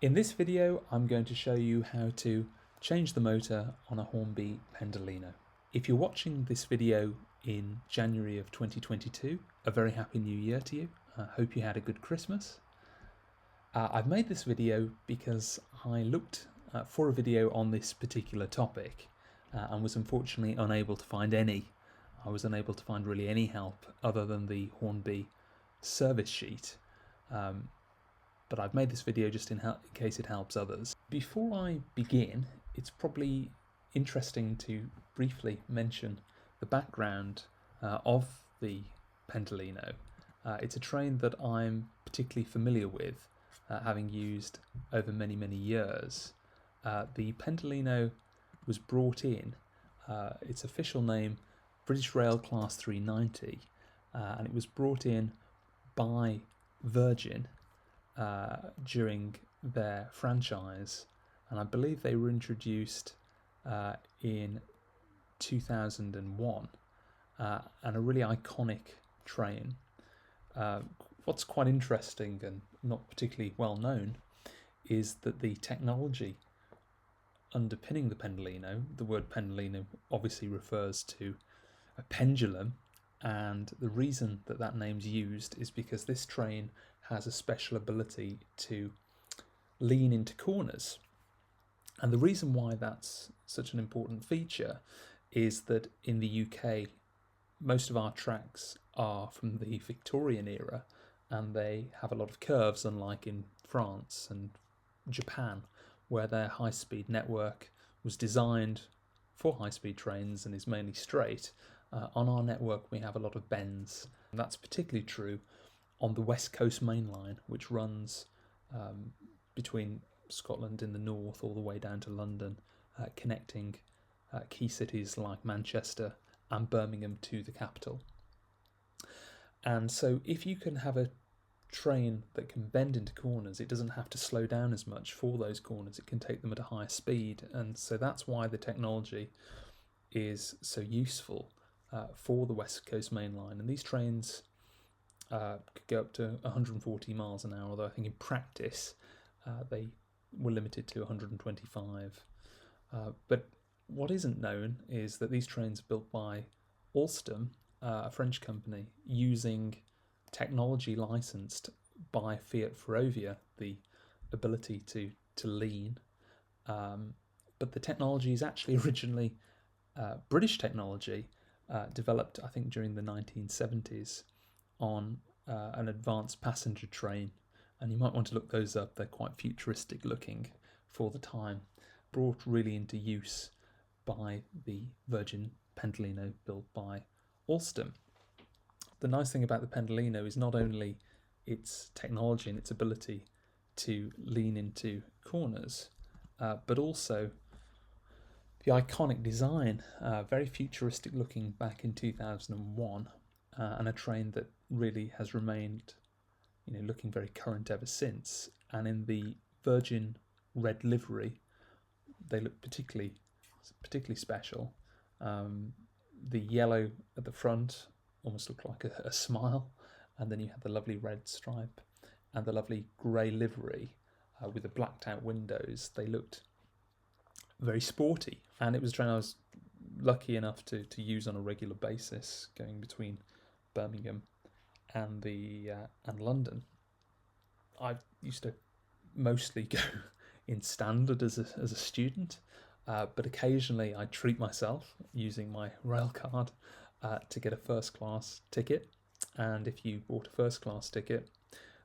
In this video, I'm going to show you how to change the motor on a Hornby Pendolino. If you're watching this video in January of 2022, a very happy new year to you. I hope you had a good Christmas. I've made this video because I looked for a video on this particular topic and was unfortunately unable to find any. I was unable to find really any help other than the Hornby service sheet. But I've made this video just in case it helps others. Before I begin, it's probably interesting to briefly mention the background of the Pentalino. It's a train that I'm particularly familiar with, having used over many years. The Pentalino was brought in, its official name, British Rail Class 390, and it was brought in by Virgin during their franchise, and I believe they were introduced in 2001, and a really iconic train. What's quite interesting and not particularly well known is that the technology underpinning the Pentalino, the word Pentalino obviously refers to a pendulum, and the reason that that name's used is because this train has a special ability to lean into corners. And the reason why that's such an important feature is that in the UK, most of our tracks are from the Victorian era, and they have a lot of curves, unlike in France and Japan, where their high-speed network was designed for high-speed trains and is mainly straight. On our network, we have a lot of bends, and that's particularly true on the West Coast Main Line, which runs between Scotland in the north all the way down to London, connecting key cities like Manchester and Birmingham to the capital. And so if you can have a train that can bend into corners, it doesn't have to slow down as much for those corners. It can take them at a higher speed, and so that's why the technology is so useful for the West Coast Main Line. And these trains could go up to 140 miles an hour, although I think in practice they were limited to 125. But what isn't known is that these trains are built by Alstom, a French company, using technology licensed by Fiat Ferrovia, the ability to lean. But the technology is actually originally British technology, developed I think during the 1970s on an advanced passenger train, and you might want to look those up. They're quite futuristic looking for the time, brought really into use by the Virgin Pendolino built by Alstom. The nice thing about the Pentalino is not only its technology and its ability to lean into corners, but also the iconic design, very futuristic looking back in 2001, and a train that really has remained, looking very current ever since. And in the Virgin red livery, they look particularly special. The yellow at the front almost looked like a smile, and then you had the lovely red stripe and the lovely grey livery with the blacked out windows. They looked very sporty, and it was a train I was lucky enough to use on a regular basis, going between Birmingham and and London. I used to mostly go in standard as a student, but occasionally I treat myself using my rail card to get a first class ticket. And if you bought a first class ticket,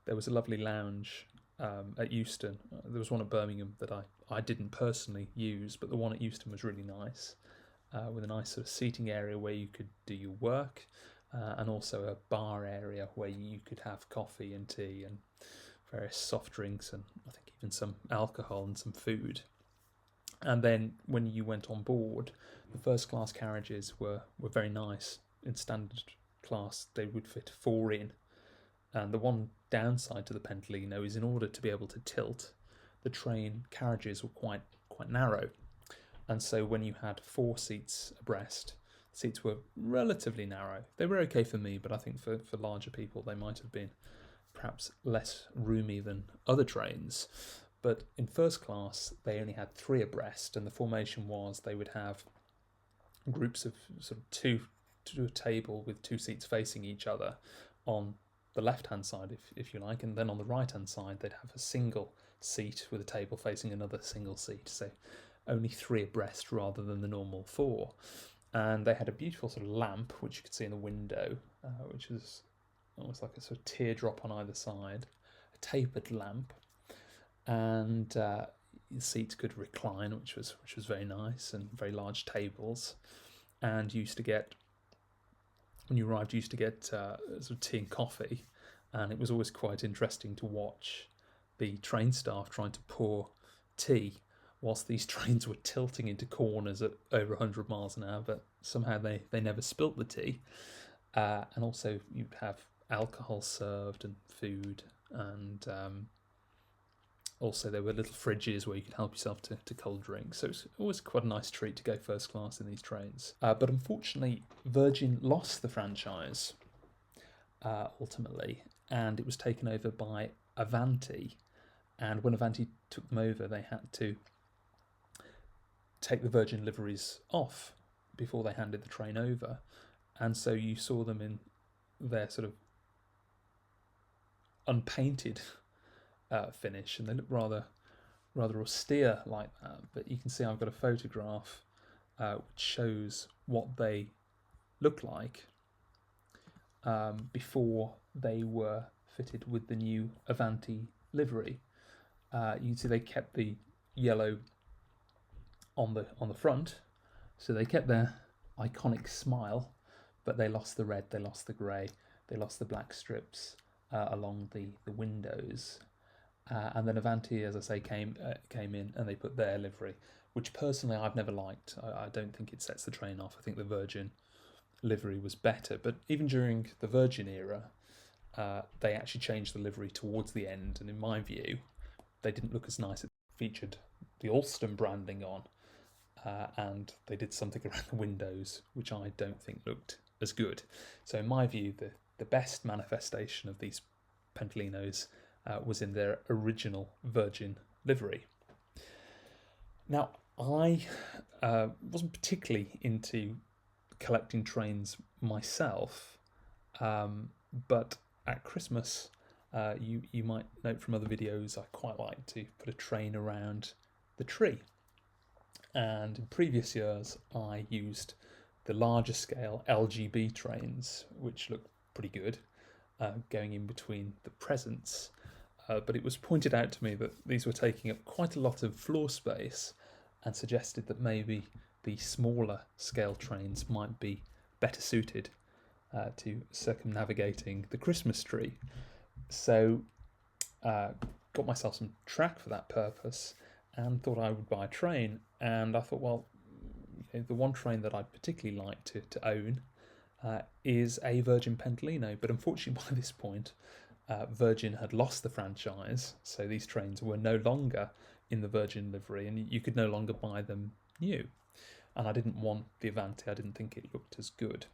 there was a lovely lounge at Euston. There was one at Birmingham that I didn't personally use, but the one at Euston was really nice, with a nice sort of seating area where you could do your work, and also a bar area where you could have coffee and tea and various soft drinks, and I think even some alcohol and some food. And then when you went on board, the first class carriages were very nice. In standard class, they would fit 4 in. And the one downside to the Pentalino is, in order to be able to tilt, the train carriages were quite narrow. And so when you had 4 seats abreast, seats were relatively narrow. They were okay for me, but I think for larger people they might have been perhaps less roomy than other trains. But in first class, they only had 3 abreast, and the formation was they would have groups of sort of 2 to a table with 2 seats facing each other on the left-hand side, if you like, and then on the right-hand side they'd have a single seat with a table facing another single seat, so only 3 abreast rather than the normal 4. And they had a beautiful sort of lamp, which you could see in the window, which was almost like a sort of teardrop on either side, a tapered lamp, and the seats could recline, which was very nice, and very large tables. And you used to get, when you arrived, you used to get sort of tea and coffee, and it was always quite interesting to watch the train staff trying to pour tea whilst these trains were tilting into corners at over 100 miles an hour, but somehow they never spilt the tea. And also you'd have alcohol served and food, and also there were little fridges where you could help yourself to cold drinks. So it's always quite a nice treat to go first class in these trains. But unfortunately, Virgin lost the franchise ultimately, and it was taken over by Avanti. And when Avanti took them over, they had to take the Virgin liveries off before they handed the train over. And so you saw them in their sort of unpainted finish, and they look rather austere like that. But you can see I've got a photograph which shows what they look like before they were fitted with the new Avanti livery. You can see they kept the yellow on the front, so they kept their iconic smile, but they lost the red, they lost the grey, they lost the black strips along the windows. And then Avanti, as I say, came in and they put their livery, which personally I've never liked. I don't think it sets the train off. I think the Virgin livery was better. But even during the Virgin era, they actually changed the livery towards the end, and in my view, they didn't look as nice. It featured the Alstom branding on, and they did something around the windows, which I don't think looked as good. So in my view, the best manifestation of these Pentalinos was in their original Virgin livery. Now, I wasn't particularly into collecting trains myself, but at Christmas, you might note from other videos, I quite like to put a train around the tree. And in previous years, I used the larger scale LGB trains, which look pretty good, going in between the presents. But it was pointed out to me that these were taking up quite a lot of floor space, and suggested that maybe the smaller scale trains might be better suited to circumnavigating the Christmas tree. So got myself some track for that purpose and thought I would buy a train. And I thought, well, the one train that I'd particularly like to own is a Virgin Pendolino. But unfortunately, by this point, Virgin had lost the franchise, so these trains were no longer in the Virgin livery, and you could no longer buy them new. And I didn't want the Avanti, I didn't think it looked as good.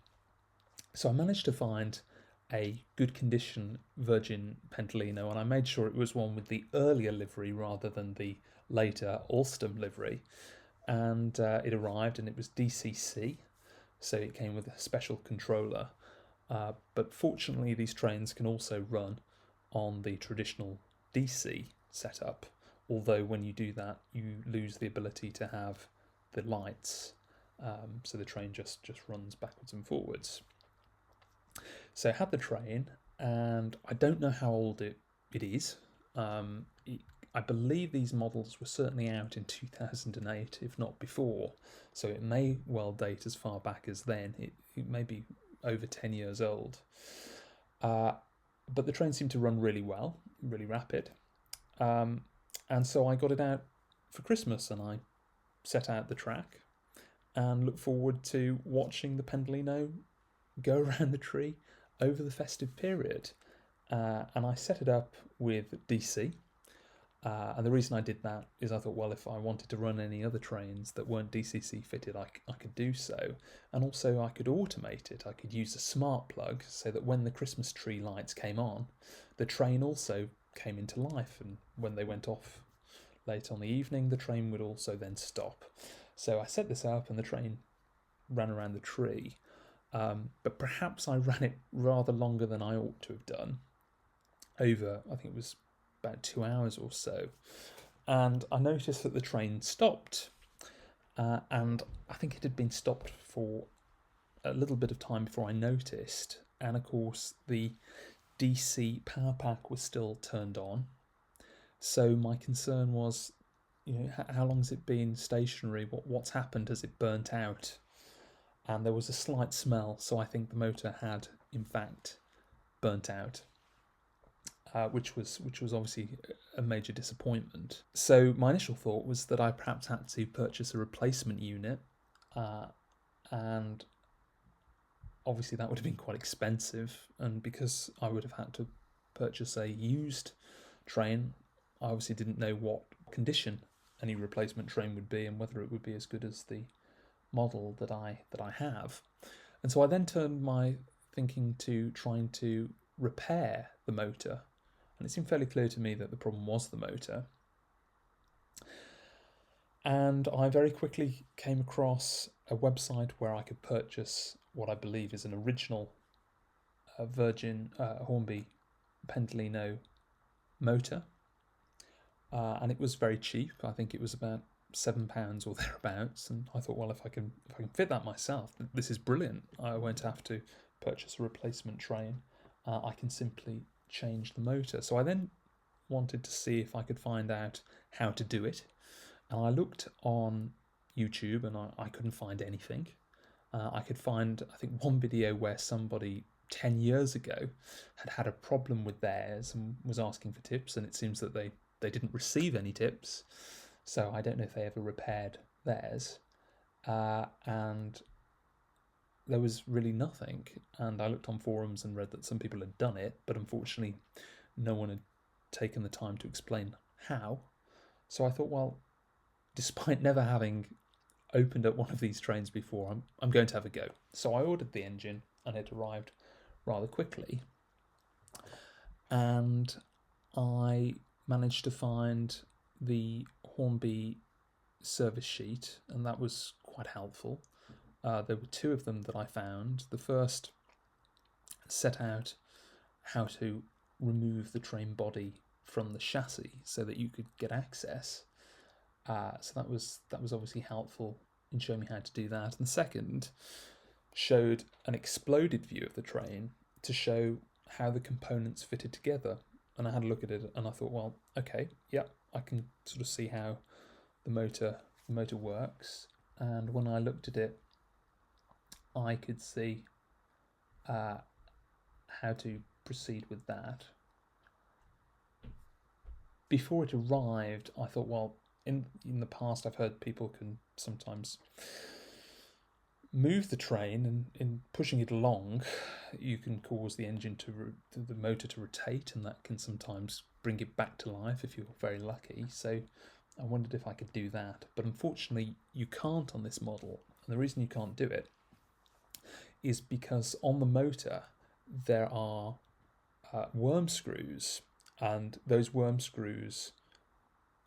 So I managed to find a good condition Virgin Pentalino, and I made sure it was one with the earlier livery rather than the later Alstom livery. And it arrived, and it was DCC, so it came with a special controller. But fortunately, these trains can also run on the traditional DC setup, although when you do that, you lose the ability to have the lights, so the train just runs backwards and forwards. So I had the train, and I don't know how old it is. I believe these models were certainly out in 2008, if not before, so it may well date as far back as then. It may be over 10 years old. But the train seemed to run really well, really rapid. And so I got it out for Christmas, and I set out the track and look forward to watching the Pentalino go around the tree over the festive period. And I set it up with DC. And the reason I did that is I thought, well, if I wanted to run any other trains that weren't DCC fitted, I could do so. And also I could automate it. I could use a smart plug so that when the Christmas tree lights came on, the train also came into life. And when they went off late on the evening, the train would also then stop. So I set this up and the train ran around the tree, but perhaps I ran it rather longer than I ought to have done, over, I think it was about 2 hours or so. And I noticed that the train stopped, and I think it had been stopped for a little bit of time before I noticed. And of course, the DC power pack was still turned on. So my concern was, how long has it been stationary? What's happened? Has it burnt out? And there was a slight smell, so I think the motor had, in fact, burnt out. Which was obviously a major disappointment. So my initial thought was that I perhaps had to purchase a replacement unit, and obviously that would have been quite expensive. And because I would have had to purchase a used train, I obviously didn't know what condition any replacement train would be and whether it would be as good as the model that I have. And so I then turned my thinking to trying to repair the motor. And it seemed fairly clear to me that the problem was the motor. And I very quickly came across a website where I could purchase what I believe is an original Virgin Hornby Pendolino motor. And it was very cheap. I think it was about £7 or thereabouts. And I thought, well, if I can fit that myself, this is brilliant. I won't have to purchase a replacement train. I can simply change the motor. So I then wanted to see if I could find out how to do it, and I looked on YouTube and I couldn't find anything. I could find, I think, one video where somebody 10 years ago had a problem with theirs and was asking for tips, and it seems that they didn't receive any tips, so I don't know if they ever repaired theirs. And there was really nothing, and I looked on forums and read that some people had done it, but unfortunately no one had taken the time to explain how. So I thought, well, despite never having opened up one of these trains before, I'm going to have a go. So I ordered the engine and it arrived rather quickly, and I managed to find the Hornby service sheet, and that was quite helpful. There were two of them that I found. The first set out how to remove the train body from the chassis so that you could get access. So that was obviously helpful in showing me how to do that. And the second showed an exploded view of the train to show how the components fitted together. And I had a look at it and I thought, well, okay, yeah, I can sort of see how the motor works. And when I looked at it, I could see how to proceed with that. Before it arrived, I thought, well, in the past I've heard people can sometimes move the train, and in pushing it along you can cause the motor to rotate, and that can sometimes bring it back to life if you're very lucky. So I wondered if I could do that, but unfortunately you can't on this model. And the reason you can't do it is because on the motor there are worm screws, and those worm screws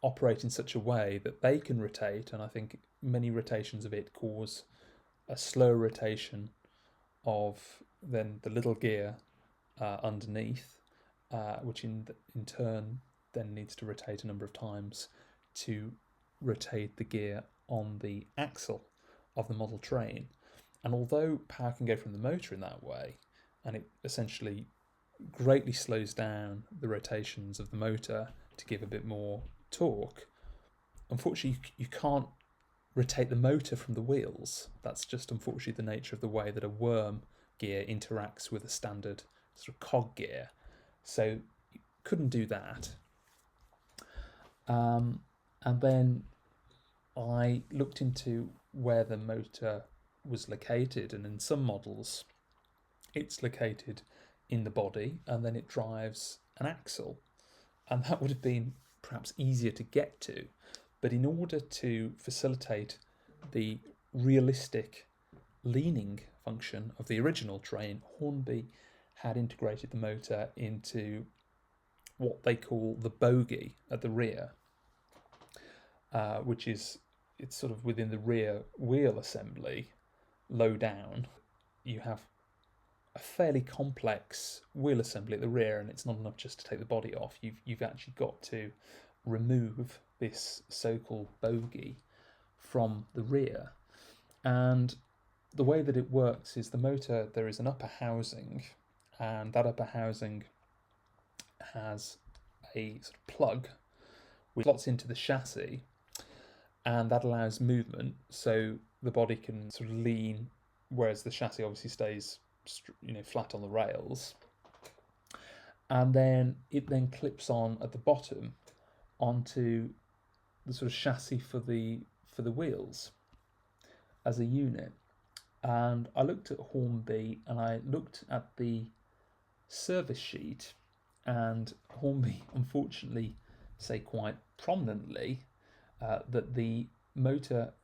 operate in such a way that they can rotate, and I think many rotations of it cause a slow rotation of then the little gear underneath, which in turn then needs to rotate a number of times to rotate the gear on the axle of the model train. And although power can go from the motor in that way, and it essentially greatly slows down the rotations of the motor to give a bit more torque, unfortunately you can't rotate the motor from the wheels. That's just unfortunately the nature of the way that a worm gear interacts with a standard sort of cog gear. So you couldn't do that. And then I looked into where the motor was located, and in some models it's located in the body and then it drives an axle, and that would have been perhaps easier to get to. But in order to facilitate the realistic leaning function of the original train, Hornby had integrated the motor into what they call the bogie at the rear. which is, it's sort of within the rear wheel assembly, low down. You have a fairly complex wheel assembly at the rear, and it's not enough just to take the body off. You've actually got to remove this so-called bogie from the rear. And the way that it works is the motor, there is an upper housing, and that upper housing has a sort of plug which slots into the chassis, and that allows movement, so the body can sort of lean, whereas the chassis obviously stays, you know, flat on the rails. And then it then clips on at the bottom onto the sort of chassis for the wheels as a unit. And I looked at Hornby and I looked at the service sheet, and Hornby unfortunately say quite prominently that the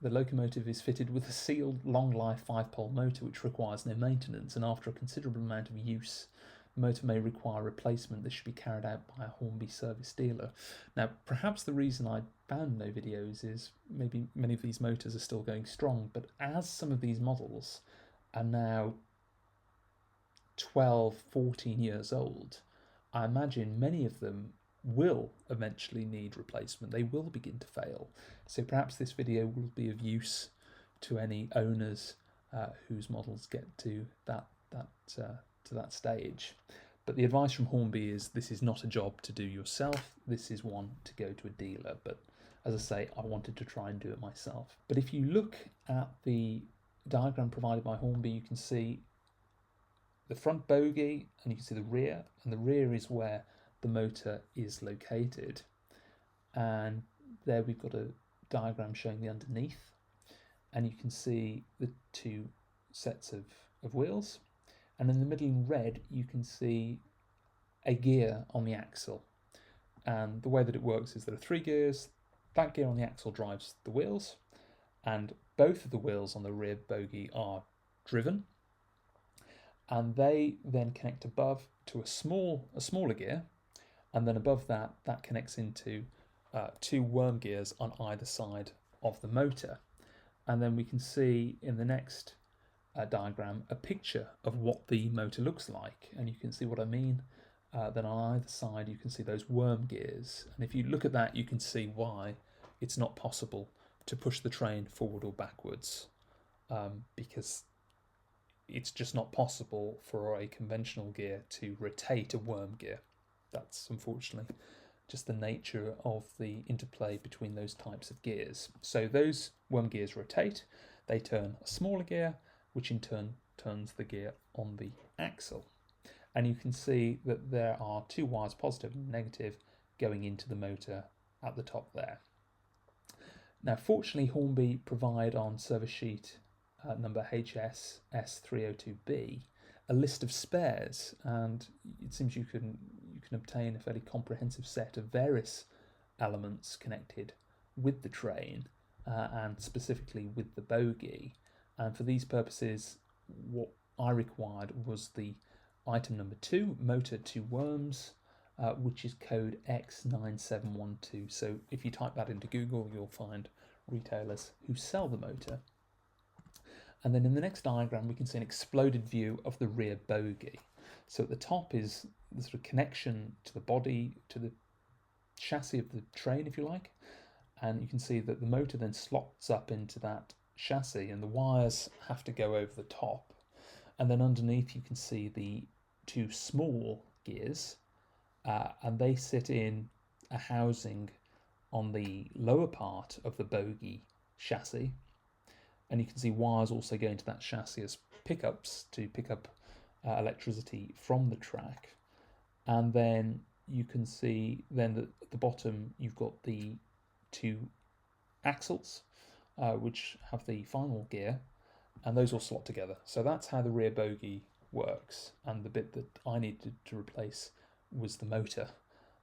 locomotive is fitted with a sealed long life 5-pole motor which requires no maintenance, and after a considerable amount of use the motor may require replacement. This should be carried out by a Hornby service dealer. Now perhaps the reason I found no videos is maybe many of these motors are still going strong, but as some of these models are now 12, 14 years old, I imagine many of them will eventually need replacement. They will begin to fail. So perhaps this video will be of use to any owners whose models get to that stage. But the advice from Hornby is this is not a job to do yourself. This is one to go to a dealer. But as I say, I wanted to try and do it myself. But if you look at the diagram provided by Hornby, you can see the front bogie and you can see the rear, and the rear is where the motor is located. And there we've got a diagram showing the underneath, and you can see the two sets of wheels, and in the middle in red you can see a gear on the axle. And the way that it works is there are 3 gears. That gear on the axle drives the wheels, and both of the wheels on the rear bogie are driven, and they then connect above to a smaller gear, and then above that connects into 2 worm gears on either side of the motor. And then we can see in the next diagram a picture of what the motor looks like, and you can see what I mean. Then on either side you can see those worm gears, and if you look at that you can see why it's not possible to push the train forward or backwards, because it's just not possible for a conventional gear to rotate a worm gear. That's unfortunately just the nature of the interplay between those types of gears. So those worm gears rotate, they turn a smaller gear, which in turn turns the gear on the axle. And you can see that there are 2 wires, positive and negative, going into the motor at the top there. Now fortunately Hornby provide on service sheet number HSS302B a list of spares, and it seems you can obtain a fairly comprehensive set of various elements connected with the train and specifically with the bogie. And for these purposes what I required was the item number 2, motor 2 worms, which is code X9712. So if you type that into Google you'll find retailers who sell the motor. And then in the next diagram we can see an exploded view of the rear bogie. So at the top is the sort of connection to the body, to the chassis of the train if you like, and you can see that the motor then slots up into that chassis and the wires have to go over the top. And then underneath you can see the 2 small gears, and they sit in a housing on the lower part of the bogie chassis. And you can see wires also going to that chassis as pickups to pick up electricity from the track. And then you can see then that at the bottom you've got the 2 axles which have the final gear, and those all slot together. So that's how the rear bogie works, and the bit that I needed to replace was the motor.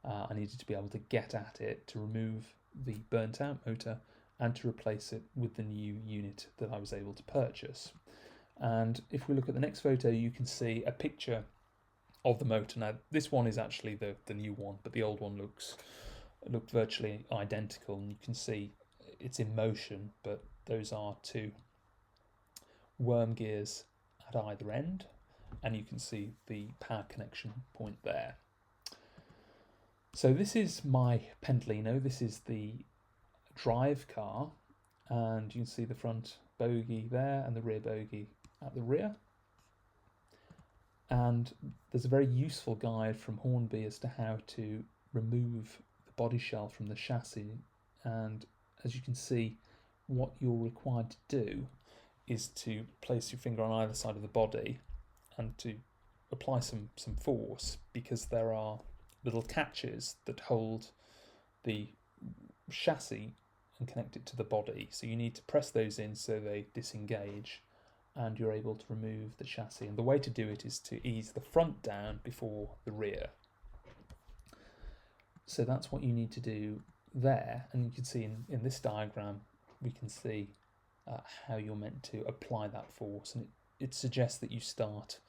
I needed to be able to get at it to remove the burnt out motor and to replace it with the new unit that I was able to purchase. And if we look at the next photo you can see a picture of the motor. Now this one is actually the new one, but the old one looked virtually identical, and you can see it's in motion, but those are two worm gears at either end, and you can see the power connection point there. So this is my Pentalino. This is the drive car, and you can see the front bogie there and the rear bogie at the rear. And there's a very useful guide from Hornby as to how to remove the body shell from the chassis. And as you can see, what you're required to do is to place your finger on either side of the body and to apply some force, because there are little catches that hold the chassis and connect it to the body. So you need to press those in so they disengage, and you're able to remove the chassis. And the way to do it is to ease the front down before the rear. So that's what you need to do there. And you can see in this diagram, we can see how you're meant to apply that force. And it suggests that you start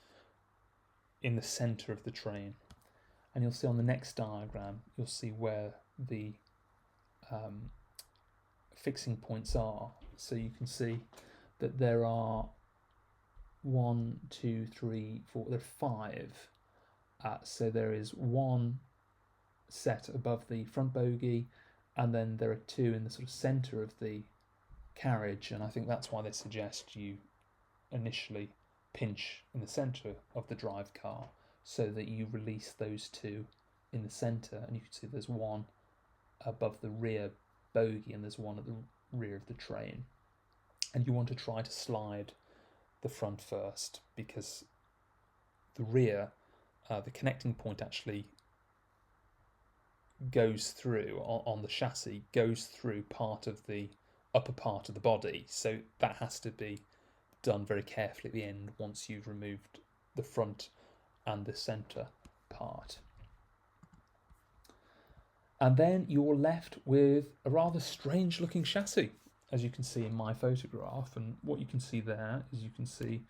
in the centre of the train. And you'll see on the next diagram, you'll see where the fixing points are. So you can see that there are 1, 2, 3, 4, there are 5. So there is one set above the front bogie, and then there are 2 in the sort of centre of the carriage, and I think that's why they suggest you initially pinch in the centre of the drive car so that you release those 2 in the centre. And you can see there's one above the rear bogie and there's one at the rear of the train. And you want to try to slide the front first, because the rear, the connecting point actually goes through on the chassis, goes through part of the upper part of the body. So that has to be done very carefully at the end once you've removed the front and the centre part. And then you're left with a rather strange looking chassis, as you can see in my photograph. And what you can see there is, you can see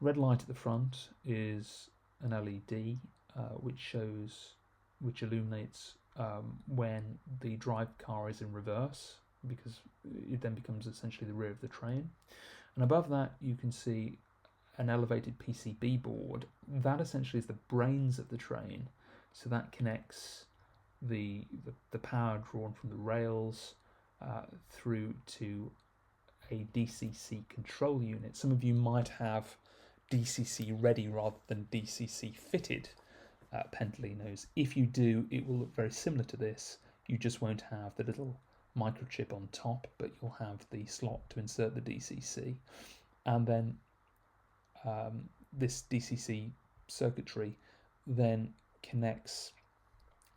red light at the front is an LED which illuminates when the drive car is in reverse, because it then becomes essentially the rear of the train. And above that you can see an elevated PCB board. That essentially is the brains of the train. So that connects the power drawn from the rails through to a Dcc Control Unit. Some of you might have Dcc ready rather than Dcc fitted Pentalinos. If you do, it will look very similar to this. You just won't have the little microchip on top, but you'll have the slot to insert the Dcc. And then this Dcc circuitry then connects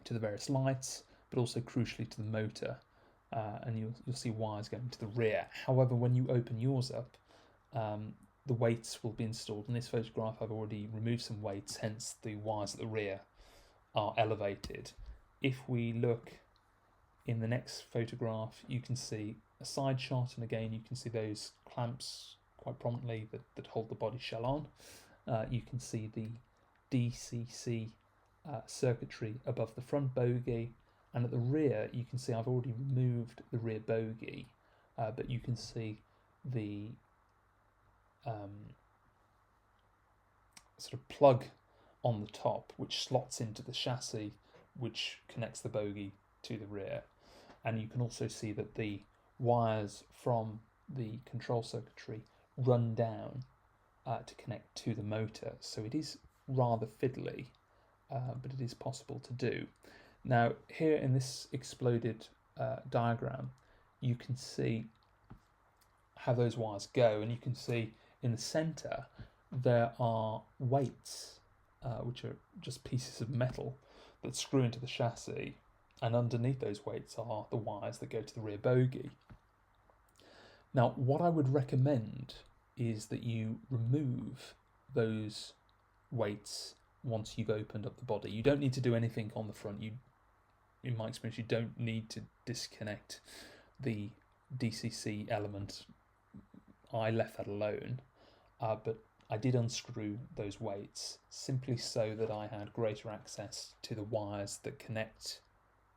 to the various lights, but also crucially to the motor. And you'll see wires going to the rear. However, when you open yours up, the weights will be installed. In this photograph, I've already removed some weights, hence the wires at the rear are elevated. If we look in the next photograph, you can see a side shot, and again you can see those clamps quite prominently that hold the body shell on. You can see the Dcc circuitry above the front bogie, and at the rear you can see I've already removed the rear bogie, but you can see the sort of plug on the top which slots into the chassis, which connects the bogie to the rear. And you can also see that the wires from the control circuitry run down to connect to the motor. So it is rather fiddly, but it is possible to do. Now here in this exploded diagram, you can see how those wires go, and you can see in the centre there are weights which are just pieces of metal that screw into the chassis, and underneath those weights are the wires that go to the rear bogie. Now what I would recommend is that you remove those weights once you've opened up the body. You don't need to do anything on the front. In my experience, you don't need to disconnect the Dcc element. I left that alone, but I did unscrew those weights simply so that I had greater access to the wires that connect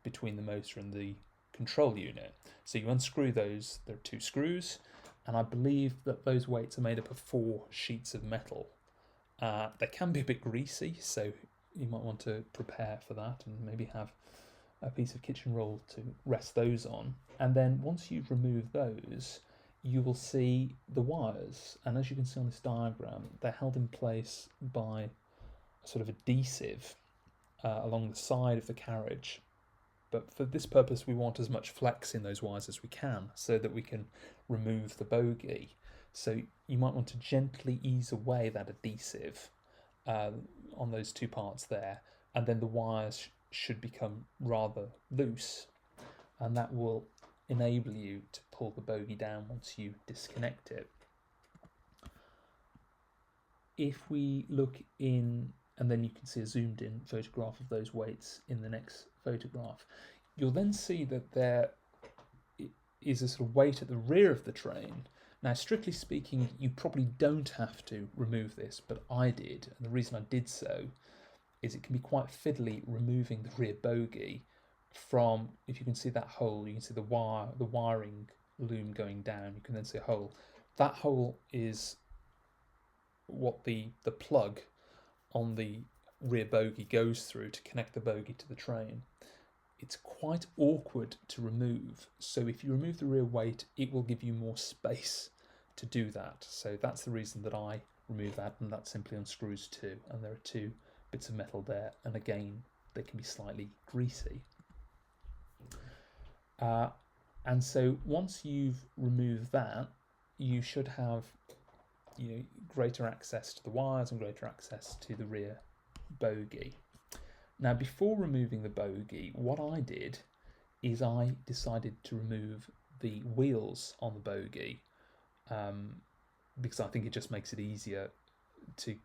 between the motor and the Control Unit. So you unscrew those, there are 2 screws, and I believe that those weights are made up of 4 sheets of metal. They can be a bit greasy, so you might want to prepare for that and maybe have a piece of kitchen roll to rest those on. And then once you've removed those, you will see the wires, and as you can see on this diagram, they're held in place by a sort of adhesive along the side of the carriage. But for this purpose, we want as much flex in those wires as we can so that we can remove the bogie. So you might want to gently ease away that adhesive on those 2 parts there, and then the wires should become rather loose, and that will enable you to pull the bogie down once you disconnect it. If we look in, and then you can see a zoomed in photograph of those weights in the next photograph, you'll then see that there is a sort of weight at the rear of the train. Now, strictly speaking, you probably don't have to remove this, but I did, and the reason I did so is it can be quite fiddly removing the rear bogie from, if you can see that hole, you can see the wiring loom going down, you can then see a hole. That hole is what the plug on the rear bogie goes through to connect the bogie to the train. It's quite awkward to remove, so if you remove the rear weight, it will give you more space to do that. So that's the reason that I remove that, and that simply unscrews too, and there are 2 bits of metal there, and again they can be slightly greasy. And so once you've removed that, you should have greater access to the wires and greater access to the rear bogie. Now, before removing the bogie, what I did is I decided to remove the wheels on the bogie because I think it just makes it easier to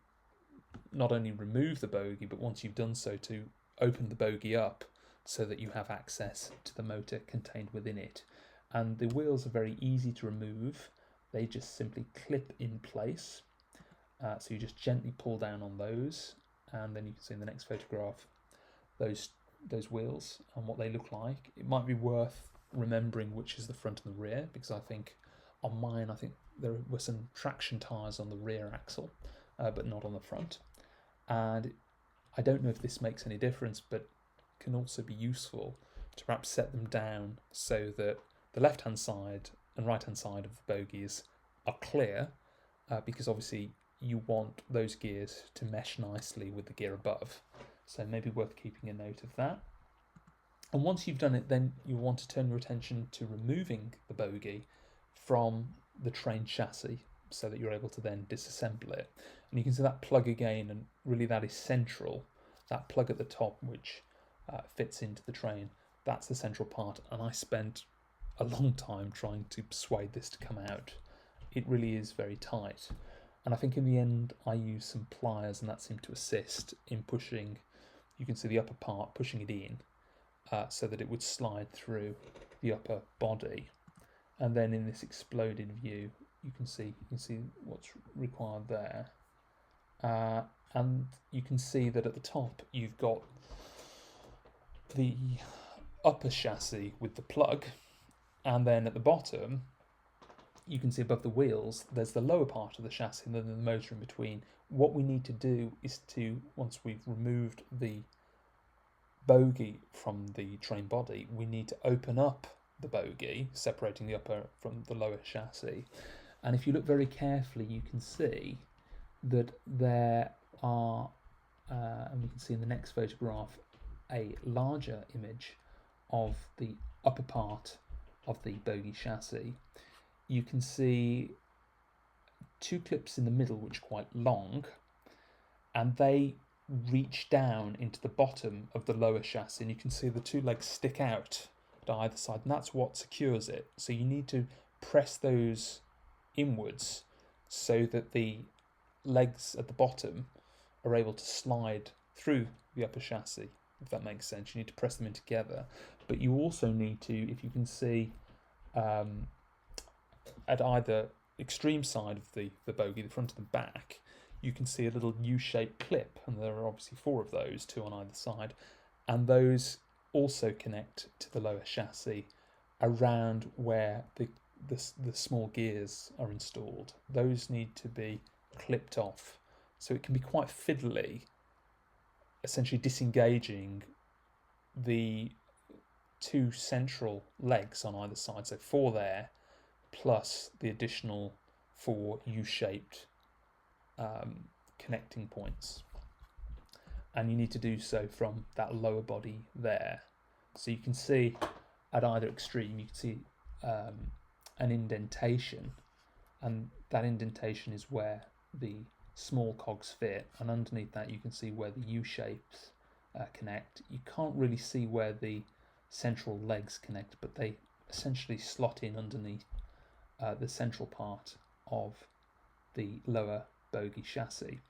not only remove the bogie, but once you've done so, to open the bogie up so that you have access to the motor contained within it. And the wheels are very easy to remove. They just simply clip in place. So you just gently pull down on those, and then you can see in the next photograph those wheels and what they look like. It might be worth remembering which is the front and the rear, because I think on mine, I think there were some traction tyres on the rear axle, but not on the front. And I don't know if this makes any difference, but can also be useful to perhaps set them down so that the left-hand side and right-hand side of the bogies are clear, because obviously you want those gears to mesh nicely with the gear above. So maybe worth keeping a note of that. And once you've done it, then you want to turn your attention to removing the bogie from the train chassis so that you're able to then disassemble it. And you can see that plug again, and really that is central. That plug at the top, which fits into the train, that's the central part. And I spent a long time trying to persuade this to come out. It really is very tight. And I think in the end I used some pliers, and that seemed to assist in pushing, you can see the upper part, pushing it in so that it would slide through the upper body. And then in this exploded view, you can see what's required there. And you can see that at the top you've got the upper chassis with the plug, and then at the bottom you can see above the wheels there's the lower part of the chassis and then the motor in between. What we need to do is to, once we've removed the bogie from the train body, we need to open up the bogie, separating the upper from the lower chassis. And if you look very carefully, you can see that there are, and we can see in the next photograph, a larger image of the upper part of the bogie chassis. You can see 2 clips in the middle which are quite long, and they reach down into the bottom of the lower chassis, and you can see the 2 legs stick out to either side, and that's what secures it. So you need to press those inwards so that the legs at the bottom are able to slide through the upper chassis, if that makes sense. You need to press them in together, but you also need to, if you can see at either extreme side of the bogie, the front and the back, you can see a little U-shaped clip, and there are obviously 4 of those, 2 on either side, and those also connect to the lower chassis around where the small gears are installed. Those need to be clipped off. So it can be quite fiddly, essentially disengaging the two central legs on either side, so 4 there, plus the additional 4 U-shaped connecting points. And you need to do so from that lower body there. So you can see at either extreme, you can see an indentation, and that indentation is where the small cogs fit, and underneath that you can see where the U-shapes connect. You can't really see where the central legs connect, but they essentially slot in underneath the central part of the lower bogie chassis.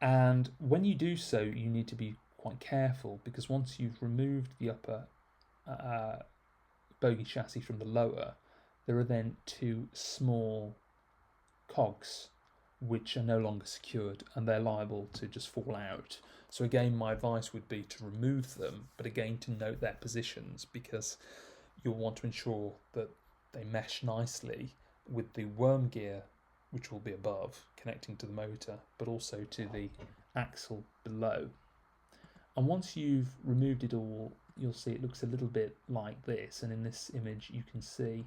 And when you do so, you need to be quite careful, because once you've removed the upper bogie chassis from the lower, there are then 2 small cogs which are no longer secured, and they're liable to just fall out. So again, my advice would be to remove them, but again to note their positions, because you'll want to ensure that they mesh nicely with the worm gear, which will be above, connecting to the motor, but also to the axle below. And once you've removed it all, you'll see it looks a little bit like this, and in this image you can see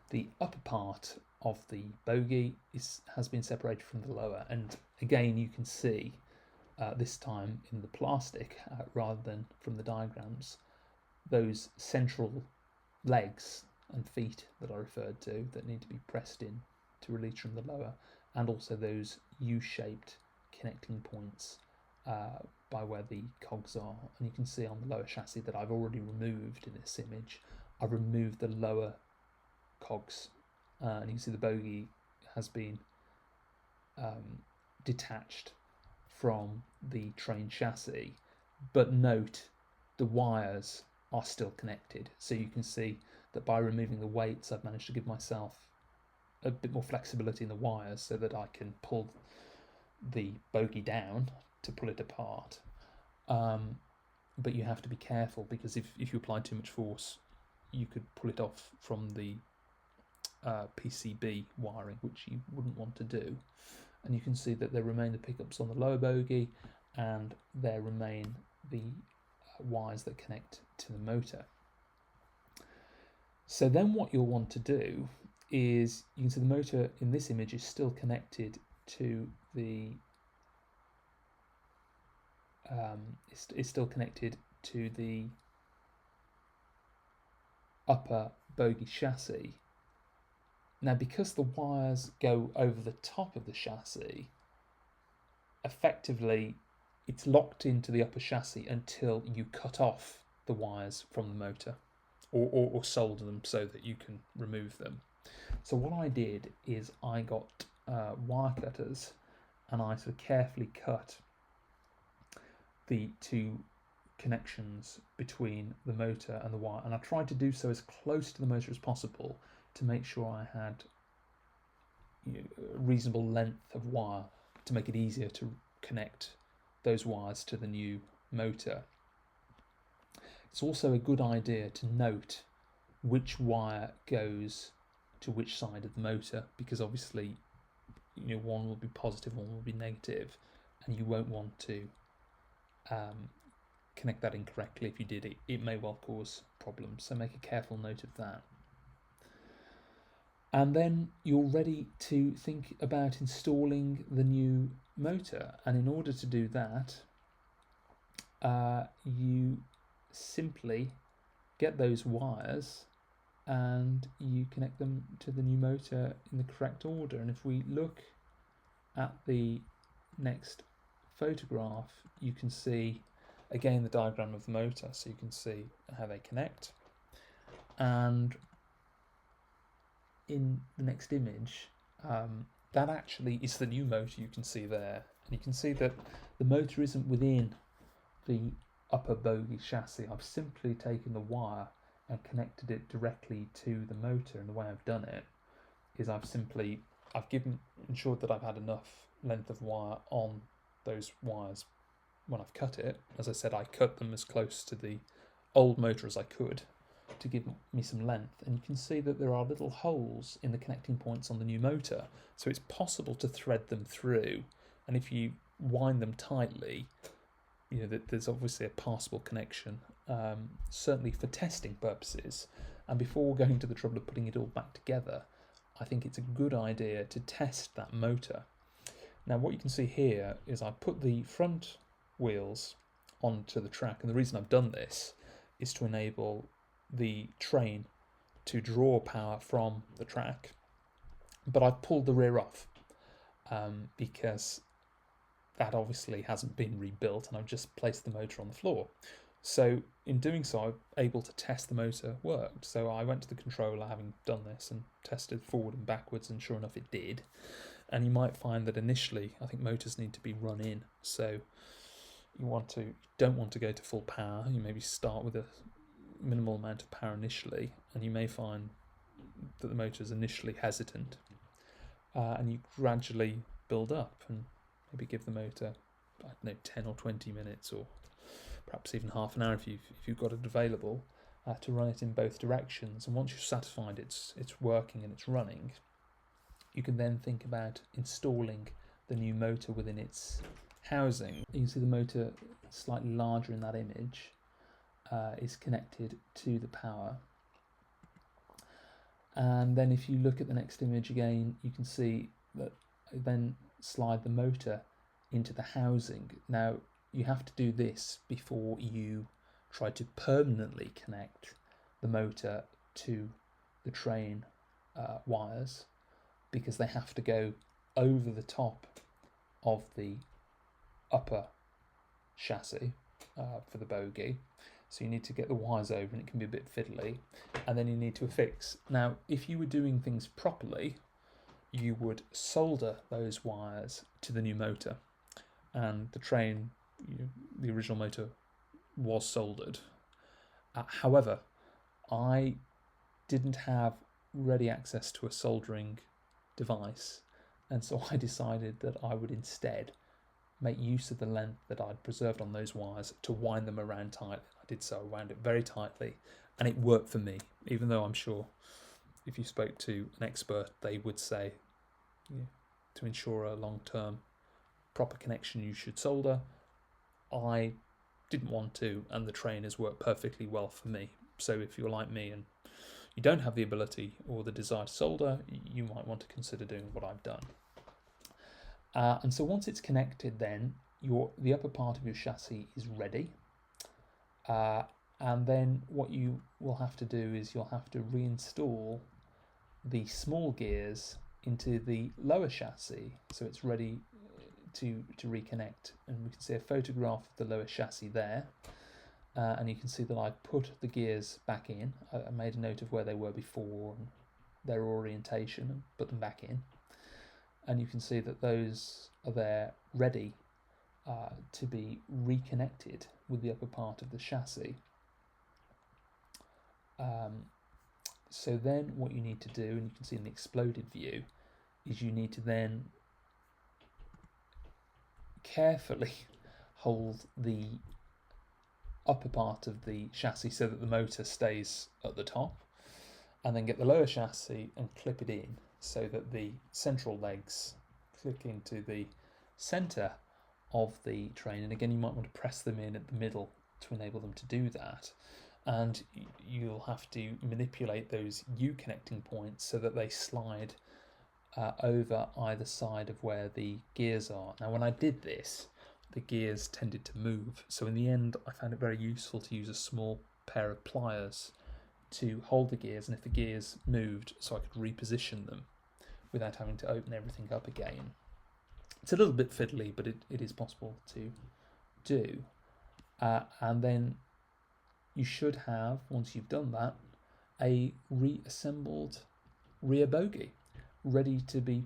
the upper part of the bogie has been separated from the lower, and again you can see this time in the plastic rather than from the diagrams, those central legs and feet that I referred to that need to be pressed in to release from the lower, and also those U-shaped connecting points by where the cogs are. And you can see on the lower chassis that I've already removed in this image. I've removed the lower cogs, and you can see the bogie has been detached from the train chassis, but note the wires are still connected. So you can see that by removing the weights, I've managed to give myself a bit more flexibility in the wires so that I can pull the bogie down to pull it apart. But you have to be careful, because if you apply too much force, you could pull it off from the PCB wiring, which you wouldn't want to do. And you can see that there remain the pickups on the lower bogie, and there remain the wires that connect to the motor. So then what you'll want to do is, you can see the motor in this image is still connected to the upper bogie chassis. Now, because the wires go over the top of the chassis, effectively it's locked into the upper chassis until you cut off the wires from the motor, or solder them so that you can remove them. So what I did is I got wire cutters, and I sort of carefully cut the 2 connections between the motor and the wire, and I tried to do so as close to the motor as possible to make sure I had a reasonable length of wire to make it easier to connect those wires to the new motor. It's also a good idea to note which wire goes to which side of the motor, because obviously one will be positive, one will be negative, and you won't want to connect that incorrectly. If you did, it may well cause problems, so make a careful note of that. And then you're ready to think about installing the new motor, and in order to do that, you simply get those wires and you connect them to the new motor in the correct order. And if we look at the next photograph, you can see again the diagram of the motor, so you can see how they connect. And in the next image, that actually is the new motor you can see there. And you can see that the motor isn't within the upper bogie chassis. I've simply taken the wire and connected it directly to the motor, and the way I've done it is I've ensured that I've had enough length of wire on those wires when I've cut it. As I said, I cut them as close to the old motor as I could to give me some length, and you can see that there are little holes in the connecting points on the new motor, so it's possible to thread them through, and if you wind them tightly, you know that there's obviously a passable connection, certainly for testing purposes. And before going to the trouble of putting it all back together, I think it's a good idea to test that motor. Now what you can see here is I put the front wheels onto the track, and the reason I've done this is to enable the train to draw power from the track, but I've pulled the rear off because that obviously hasn't been rebuilt, and I've just placed the motor on the floor. So in doing so, I'm able to test the motor worked. So I went to the controller having done this and tested forward and backwards, and sure enough it did. And you might find that initially I think motors need to be run in, so you don't want to go to full power. You maybe start with a minimal amount of power initially, and you may find that the motor is initially hesitant, and you gradually build up and maybe give the motor, I don't know, 10 or 20 minutes, or perhaps even half an hour if you've got it available, to run it in both directions. And once you're satisfied it's working and it's running, you can then think about installing the new motor within its housing. You can see the motor slightly larger in that image is connected to the power. And then if you look at the next image again, you can see that I then slide the motor into the housing. Now you have to do this before you try to permanently connect the motor to the train wires, because they have to go over the top of the upper chassis for the bogie. So you need to get the wires over, and it can be a bit fiddly, and then you need to affix. Now if you were doing things properly, you would solder those wires to the new motor, and the train, the original motor was soldered. However, I didn't have ready access to a soldering device, and so I decided that I would instead make use of the length that I'd preserved on those wires to wind them around tightly. I did so, I wound it very tightly, and it worked for me, even though I'm sure if you spoke to an expert they would say to ensure a long-term proper connection you should solder. I didn't want to, and the train has worked perfectly well for me. So if you're like me and you don't have the ability or the desire to solder, you might want to consider doing what I've done. And so once it's connected, then the upper part of your chassis is ready. And then what you will have to do is you'll have to reinstall the small gears into the lower chassis, so it's ready to reconnect. And we can see a photograph of the lower chassis there, and you can see that I put the gears back in. I made a note of where they were before and their orientation, and put them back in, and you can see that those are there ready to be reconnected with the upper part of the chassis. So then what you need to do, and you can see in the exploded view, is you need to then carefully hold the upper part of the chassis so that the motor stays at the top, and then get the lower chassis and clip it in so that the central legs click into the centre of the train. And again, you might want to press them in at the middle to enable them to do that, and you'll have to manipulate those U connecting points so that they slide over either side of where the gears are. Now when I did this, the gears tended to move, so in the end I found it very useful to use a small pair of pliers to hold the gears, and if the gears moved, so I could reposition them without having to open everything up again. It's a little bit fiddly, but it is possible to do. And then you should have, once you've done that, a reassembled rear bogie ready to be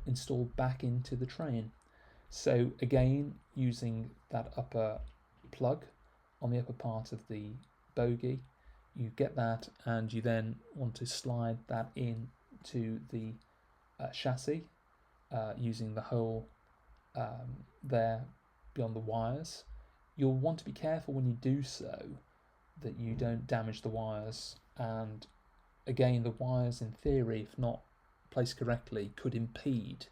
installed back into the train. So again, using that upper plug on the upper part of the bogie, you get that, and you then want to slide that in to the chassis using the hole there beyond the wires. You'll want to be careful when you do so that you don't damage the wires. And again, the wires, in theory, if not placed correctly, could impede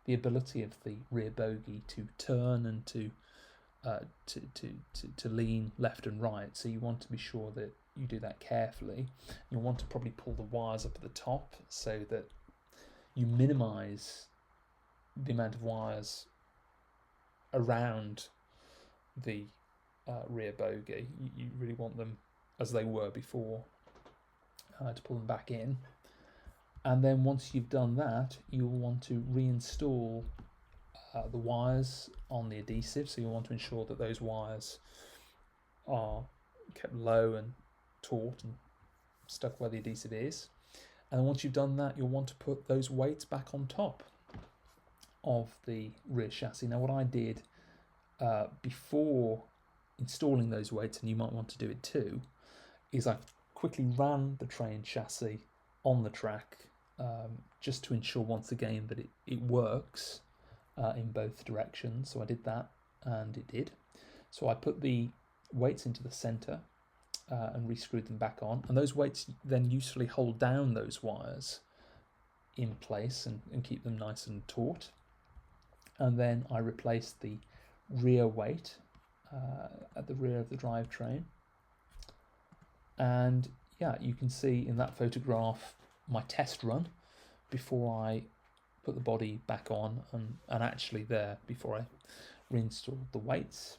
the ability of the rear bogie to turn and to lean left and right. So you want to be sure that you do that carefully. You'll want to probably pull the wires up at the top so that you minimise the amount of wires around the rear bogie. You really want them as they were before to pull them back in. And then once you've done that, you'll want to reinstall the wires on the adhesive. So you'll want to ensure that those wires are kept low and taut and stuck where the adhesive is. And then once you've done that, you'll want to put those weights back on top of the rear chassis. Now what I did before installing those weights, and you might want to do it too, is I quickly ran the train chassis on the track just to ensure once again that it works in both directions. So I did that, and it did. So I put the weights into the centre and re-screwed them back on, and those weights then usefully hold down those wires in place and keep them nice and taut. And then I replaced the rear weight at the rear of the drivetrain, and yeah, you can see in that photograph my test run before I put the body back on, and actually there before I reinstalled the weights.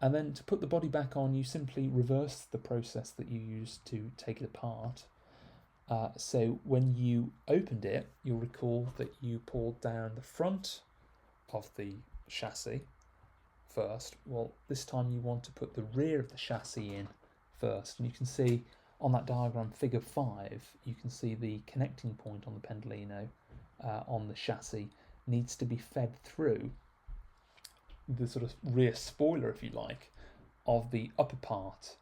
And then to put the body back on, you simply reverse the process that you used to take it apart. So when you opened it, you'll recall that you pulled down the front of the chassis first. Well, this time you want to put the rear of the chassis in first, and you can see on that diagram, figure 5, you can see the connecting point on the Pentalino on the chassis needs to be fed through the sort of rear spoiler, if you like, of the upper part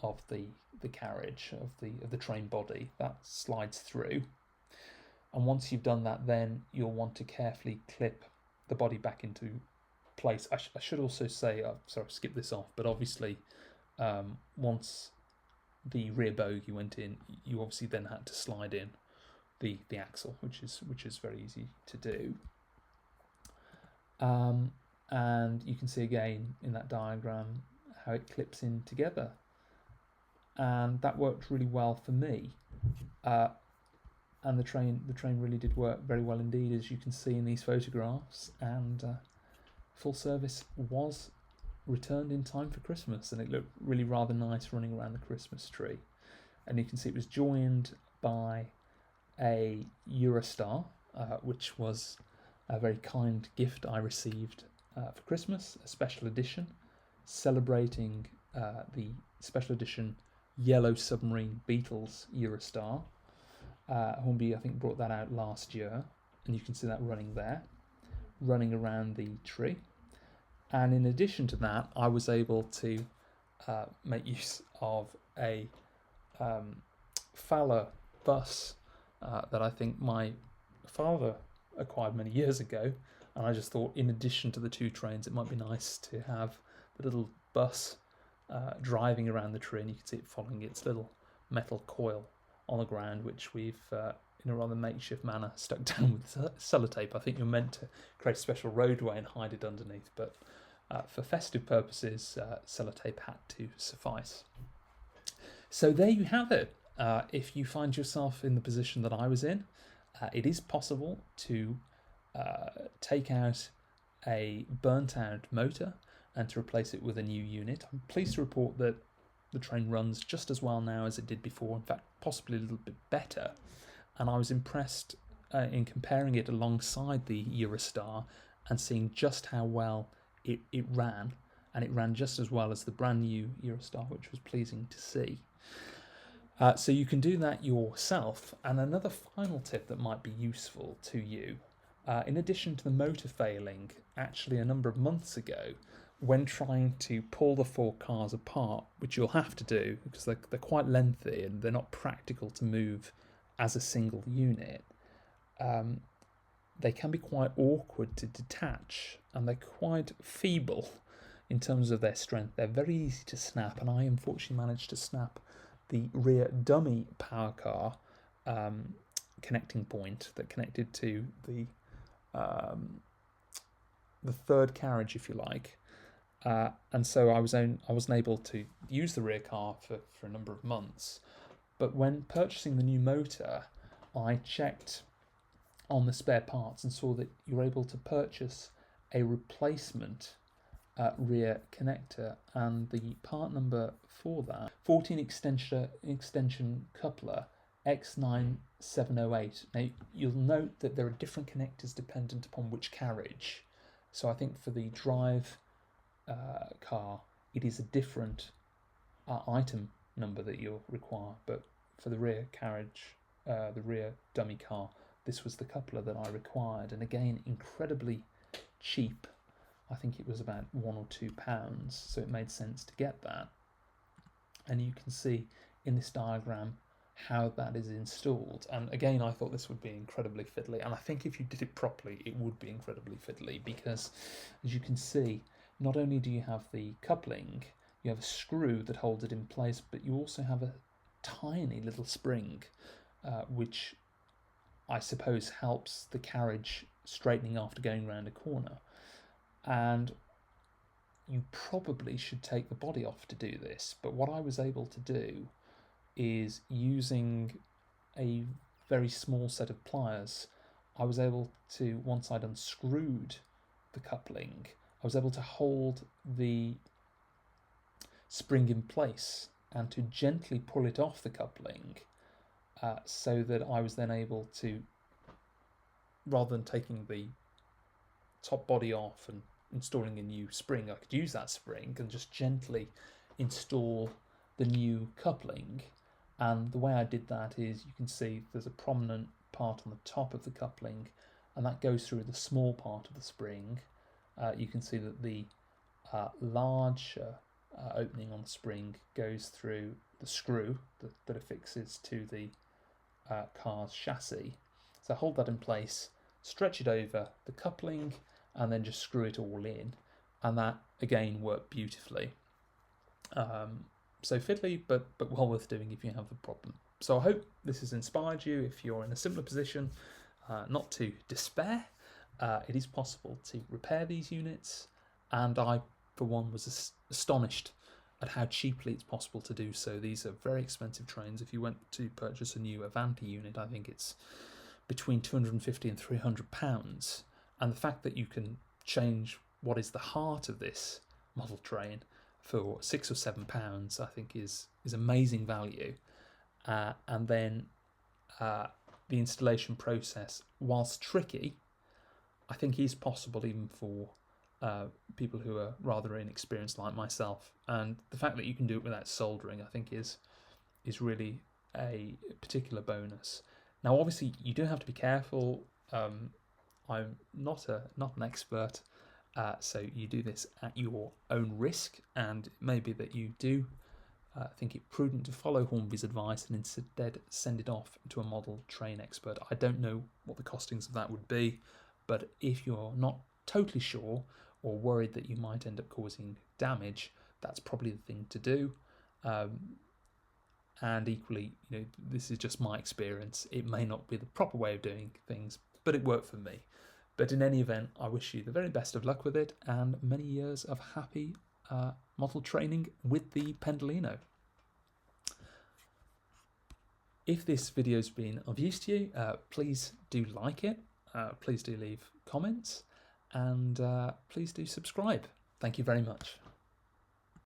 of the carriage of the train body. That slides through, and once you've done that, then you'll want to carefully clip the body back into place. I should also say, sorry, skip this off, but obviously once the rear bogie went in, you obviously then had to slide in the axle, which is very easy to do. And you can see again in that diagram how it clips in together, and that worked really well for me. And the train really did work very well indeed, as you can see in these photographs, and full service was returned in time for Christmas, and it looked really rather nice running around the Christmas tree. And you can see it was joined by a Eurostar, which was a very kind gift I received for Christmas, a special edition celebrating the special edition Yellow Submarine Beatles Eurostar. Hornby, I think, brought that out last year, and you can see that running there, running around the tree. And in addition to that, I was able to make use of a Fowler bus that I think my father acquired many years ago, and I just thought, in addition to the two trains, it might be nice to have the little bus driving around the tree, and you can see it following its little metal coil on the ground, which we've in a rather makeshift manner stuck down with sellotape. I think you're meant to create a special roadway and hide it underneath, but for festive purposes, sellotape had to suffice. So there you have it. If you find yourself in the position that I was in, it is possible to take out a burnt out motor and to replace it with a new unit. I'm pleased to report that the train runs just as well now as it did before, in fact possibly a little bit better, and I was impressed in comparing it alongside the Eurostar and seeing just how well it ran, and it ran just as well as the brand new Eurostar, which was pleasing to see. So you can do that yourself. And another final tip that might be useful to you, in addition to the motor failing, actually a number of months ago, when trying to pull the four cars apart, which you'll have to do because they're quite lengthy and they're not practical to move as a single unit, they can be quite awkward to detach, and they're quite feeble in terms of their strength. They're very easy to snap, and I unfortunately managed to snap the rear dummy power car connecting point that connected to the third carriage, if you like. And so I wasn't able to use the rear car for a number of months. But when purchasing the new motor, I checked on the spare parts and saw that you're able to purchase a replacement rear connector, and the part number for that, 14 extension coupler X9708. Now you'll note that there are different connectors dependent upon which carriage. So I think for the drive car, it is a different item number that you'll require, but for the rear carriage, the rear dummy car, this was the coupler that I required, and again, incredibly cheap. I think it was about £1 or £2, so it made sense to get that. And you can see in this diagram how that is installed, and again, I thought this would be incredibly fiddly, and I think if you did it properly it would be incredibly fiddly, because as you can see, not only do you have the coupling, you have a screw that holds it in place, but you also have a tiny little spring which I suppose helps the carriage straightening after going around a corner. And you probably should take the body off to do this, but what I was able to do is, using a very small set of pliers, I was able to, once I'd unscrewed the coupling, I was able to hold the spring in place and to gently pull it off the coupling, so that I was then able to, rather than taking the top body off and installing a new spring, I could use that spring and just gently install the new coupling. And the way I did that is, you can see there's a prominent part on the top of the coupling, and that goes through the small part of the spring. You can see that the larger opening on the spring goes through the screw that affixes to the car's chassis. So hold that in place, stretch it over the coupling, and then just screw it all in, and that again worked beautifully. So fiddly, but well worth doing if you have the problem. So I hope this has inspired you. If you're in a similar position, not to despair. It is possible to repair these units, and I, for one, was astonished at how cheaply it's possible to do so. These are very expensive trains. If you went to purchase a new Avanti unit, I think it's between £250 and £300. And the fact that you can change what is the heart of this model train for £6 or £7, I think is amazing value. And then the installation process, whilst tricky, I think is possible even for people who are rather inexperienced like myself. And the fact that you can do it without soldering, I think is really a particular bonus. Now, obviously, you do have to be careful. I'm not an expert, so you do this at your own risk, and it may be that you do think it prudent to follow Hornby's advice and instead send it off to a model train expert. I don't know what the costings of that would be, but if you're not totally sure or worried that you might end up causing damage, that's probably the thing to do. And equally, this is just my experience. It may not be the proper way of doing things, but it worked for me. But in any event, I wish you the very best of luck with it, and many years of happy model training with the Pentalino. If this video's been of use to you, please do like it, please do leave comments, and please do subscribe. Thank you very much.